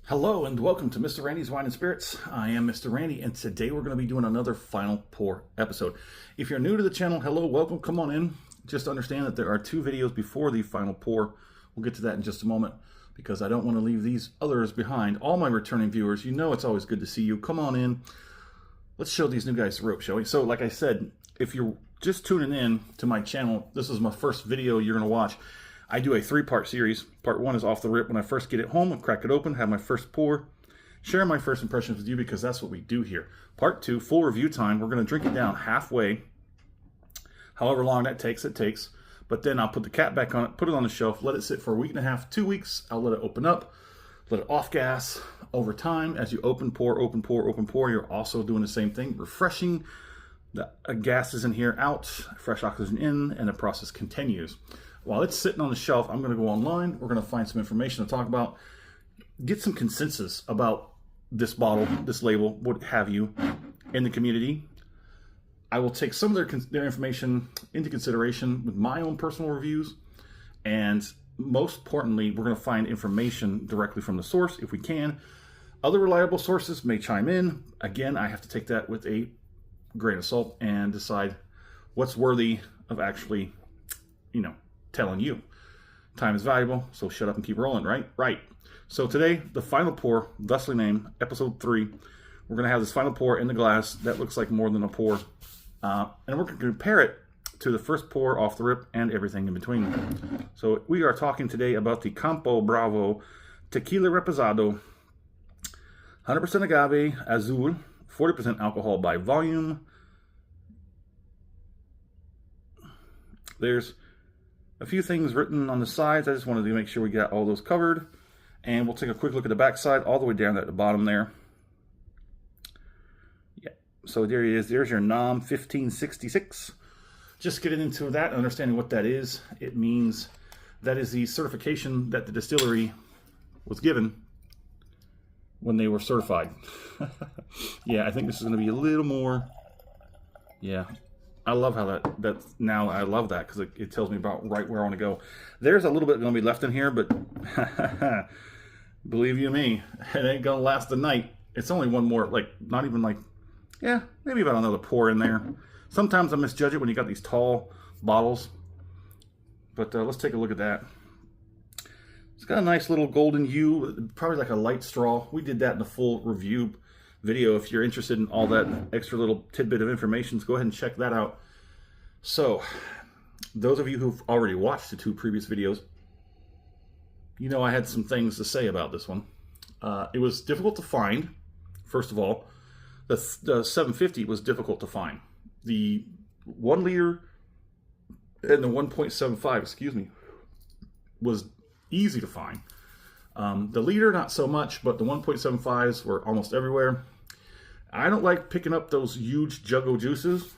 Hello and welcome to Mr. Randy's Wine and Spirits. I am Mr. Randy and today we're going to be doing another Final Pour episode. If you're new to the channel, hello, welcome, come on in. Just understand that there are two videos before the Final Pour. We'll get to that in just a moment because I don't want to leave these others behind. All my returning viewers, you know it's always good to see you. Come on in. Let's show these new guys the rope, shall we? So like I said, if you're just tuning in to my channel, this is my first video you're going to watch. I do a three-part series. Part one is off the rip. When I first get it home, I'll crack it open, have my first pour, share my first impressions with you because that's what we do here. Part two, full review time. We're going to drink it down halfway. However long that takes, it takes. But then I'll put the cap back on it, put it on the shelf, let it sit for a week and a half, 2 weeks. I'll let it open up, let it off gas. Over time, as you open, pour, you're also doing the same thing, refreshing. The gas is in here, out, fresh oxygen in, and the process continues. While it's sitting on the shelf, I'm going to go online. We're going to find some information to talk about, get some consensus about this bottle, this label, what have you, in the community. I will take some of their information into consideration with my own personal reviews, and most importantly, we're going to find information directly from the source if we can. Other reliable sources may chime in. Again, I have to take that with a grain of salt and decide what's worthy of actually, telling you. Time is valuable, so shut up and keep rolling, right? Right. So today, the Final Pour, thusly named, episode 3. We're going to have this Final Pour in the glass. That looks like more than a pour. And we're going to compare it to the first pour off the rip and everything in between. So we are talking today about the Campo Bravo Tequila Reposado. 100% agave, azul, 40% alcohol by volume. There's a few things written on the sides. I just wanted to make sure we got all those covered. And we'll take a quick look at the back side, all the way down at the bottom there. Yeah, so there he is. There's your NOM 1566. Just getting into that, understanding what that is. It means that is the certification that the distillery was given when they were certified. Yeah, I think this is going to be a little more, yeah. I love how now I love that because it tells me about right where I want to go. There's a little bit going to be left in here, but believe you me, it ain't going to last the night. It's only one more, not even yeah, maybe about another pour in there. Sometimes I misjudge it when you got these tall bottles, but let's take a look at that. It's got a nice little golden hue, probably like a light straw. We did that in the full review video. If you're interested in all that extra little tidbit of information, go ahead and check that out. So, those of you who've already watched the two previous videos, you know I had some things to say about this one. It was difficult to find. First of all, the 750 was difficult to find. The 1 liter and the 1.75, excuse me, was easy to find. The liter, not so much, but the 1.75s were almost everywhere. I don't like picking up those huge juggo juices,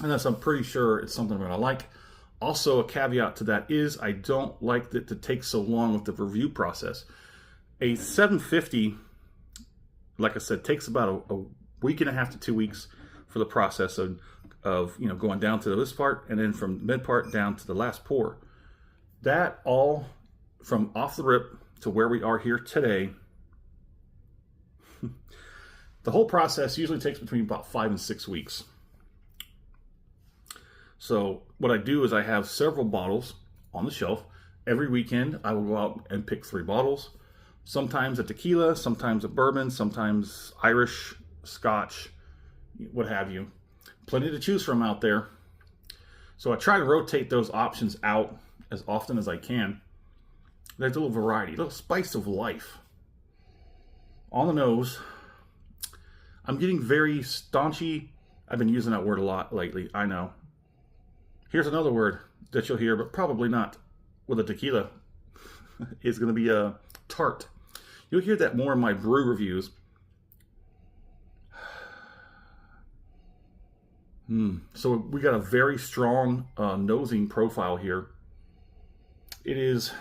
unless I'm pretty sure it's something I'm going to like. Also, a caveat to that is I don't like it to take so long with the review process. A 750, like I said, takes about a week and a half to 2 weeks for the process of going down to this part and then from mid part down to the last pour. That all from off the rip to where we are here today, the whole process usually takes between about 5 and 6 weeks. So what I do is I have several bottles on the shelf. Every weekend I will go out and pick 3 bottles. Sometimes a tequila, sometimes a bourbon, sometimes Irish, Scotch, what have you. Plenty to choose from out there. So I try to rotate those options out as often as I can. There's a little variety, a little spice of life. On the nose, I'm getting very staunchy. I've been using that word a lot lately, I know. Here's another word that you'll hear, but probably not with a tequila. It's going to be a tart. You'll hear that more in my brew reviews. So we got a very strong nosing profile here. It is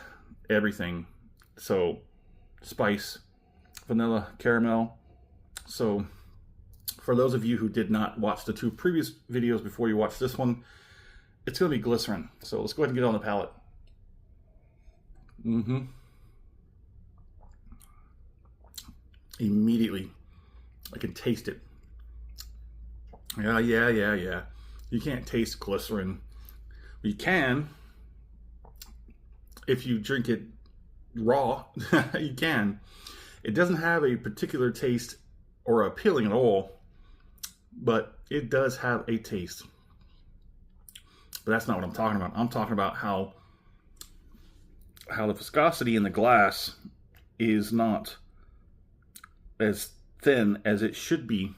everything. So spice, vanilla, caramel. So for those of you who did not watch the 2 previous videos before you watch this one, it's going to be glycerin. So let's go ahead and get it on the palate. Immediately, I can taste it. Yeah. You can't taste glycerin. You can if you drink it raw. You can. It doesn't have a particular taste or appealing at all, but it does have a taste. But that's not what I'm talking about. I'm talking about how the viscosity in the glass is not as thin as it should be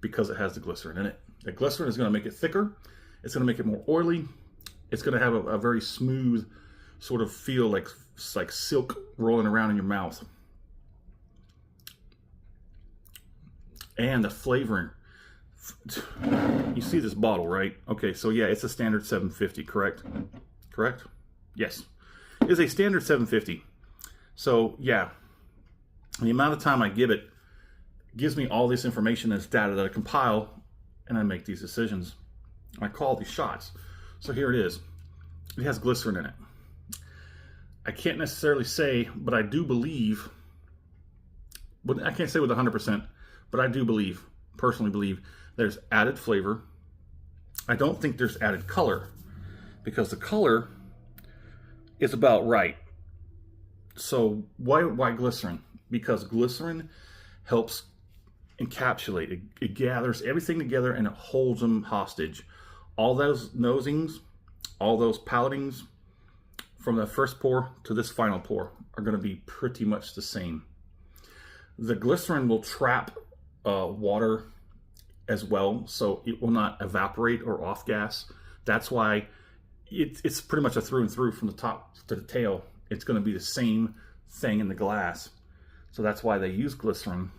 because it has the glycerin in it. The glycerin is going to make it thicker. It's going to make it more oily. It's going to have a very smooth sort of feel, like silk rolling around in your mouth. And the flavoring. You see this bottle, right? Okay, so yeah, it's a standard 750, correct? Correct? Yes. It's a standard 750. So yeah, the amount of time I give it gives me all this information, this data that I compile, and I make these decisions. I call these shots. So here it is. It has glycerin in it. I can't necessarily say, but I do believe, but I can't say with 100%, but I do believe, personally believe, there's added flavor. I don't think there's added color, because the color is about right. So why glycerin? Because glycerin helps encapsulate. It gathers everything together and it holds them hostage. All those nosings, all those palatings, from the first pour to this final pour, are going to be pretty much the same. The glycerin will trap water as well, so it will not evaporate or off gas. That's why it's pretty much a through and through from the top to the tail. It's going to be the same thing in the glass. So that's why they use glycerin.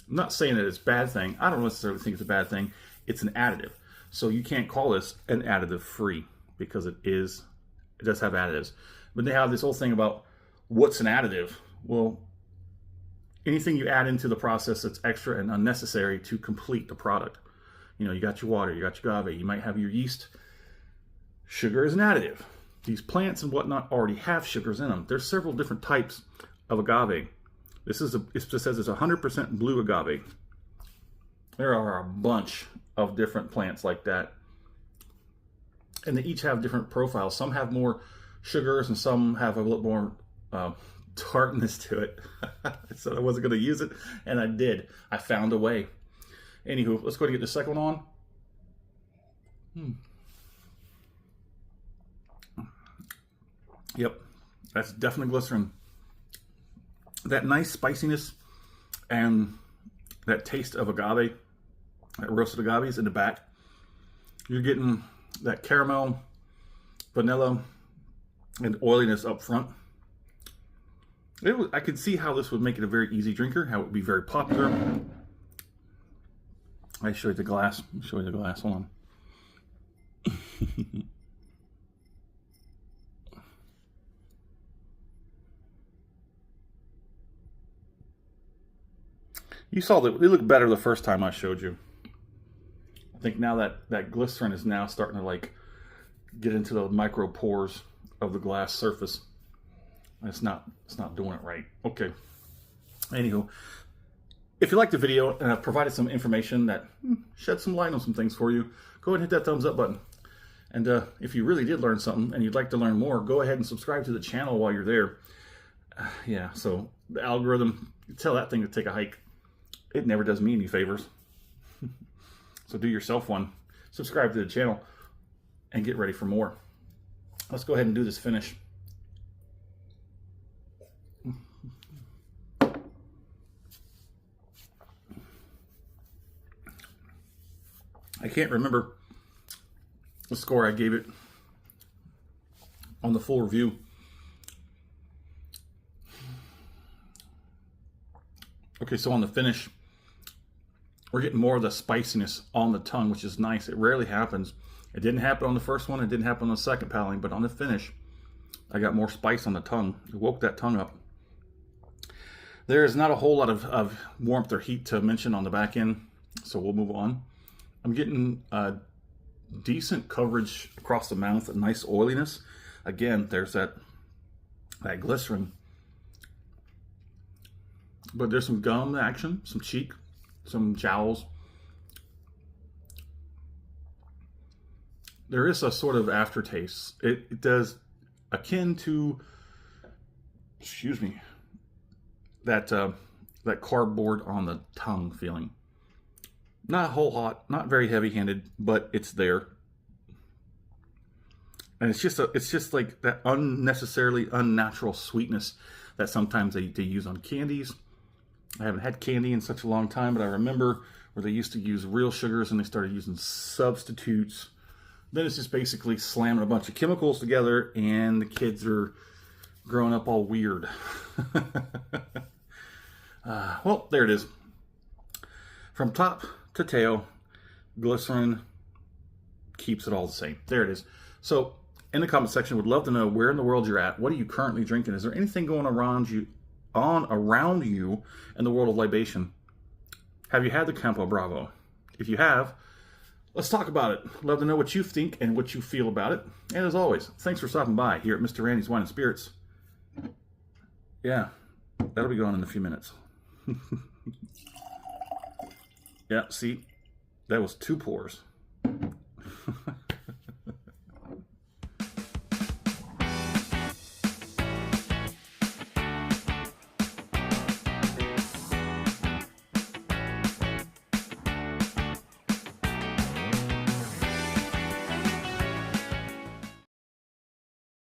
I'm not saying that it's a bad thing. I don't necessarily think it's a bad thing. It's an additive. So you can't call this an additive free, because it does have additives. But they have this whole thing about what's an additive. Well, anything you add into the process that's extra and unnecessary to complete the product. You know, you got your water, you got your agave, you might have your yeast. Sugar is an additive. These plants and whatnot already have sugars in them. There's several different types of agave. It just says it's 100% blue agave. There are a bunch of different plants like that. And they each have different profiles. Some have more sugars and some have a little more tartness to it. So I wasn't going to use it, and I did. I found a way. Anywho, let's go ahead and get the second one on. Yep, that's definitely glycerin. That nice spiciness and that taste of agave, that roasted agaves in the back. You're getting that caramel, vanilla, and oiliness up front. I could see how this would make it a very easy drinker, how it would be very popular. I show you the glass. Show you the glass. Hold on. You saw that they looked better the first time I showed you. I think now that glycerin is now starting to like get into the micro pores of the glass surface. It's not doing it right. Okay. Anywho, if you liked the video and I've provided some information that shed some light on some things for you, go ahead and hit that thumbs up button. And if you really did learn something and you'd like to learn more, go ahead and subscribe to the channel while you're there. Yeah, so the algorithm, you tell that thing to take a hike. It never does me any favors. So do yourself one. Subscribe to the channel and get ready for more. Let's go ahead and do this finish. I can't remember the score I gave it on the full review. Okay, so on the finish, we're getting more of the spiciness on the tongue, which is nice. It rarely happens. It didn't happen on the first one. It didn't happen on the second paling, but on the finish, I got more spice on the tongue. It woke that tongue up. There is not a whole lot of warmth or heat to mention on the back end, so we'll move on. I'm getting decent coverage across the mouth, a nice oiliness. Again, there's that glycerin But there's some gum action, some cheek, some jowls. There is a sort of aftertaste. It does akin to, excuse me, that cardboard on the tongue feeling. Not whole hot, not very heavy-handed, but it's there. And it's just like that unnecessarily unnatural sweetness that sometimes they use on candies. I haven't had candy in such a long time, but I remember where they used to use real sugars and they started using substitutes. Then it's just basically slamming a bunch of chemicals together and the kids are growing up all weird. Well, there it is. From top to tail, glycerin keeps it all the same. There it is. So in the comment section, would love to know where in the world you're at. What are you currently drinking? Is there anything going around you in the world of libation? Have you had the Campo Bravo? If you have, let's talk about it. Love to know what you think and what you feel about it. And as always, thanks for stopping by here at Mr. Randy's Wine and Spirits. Yeah, that'll be gone in a few minutes. Yeah, see, that was 2 pours.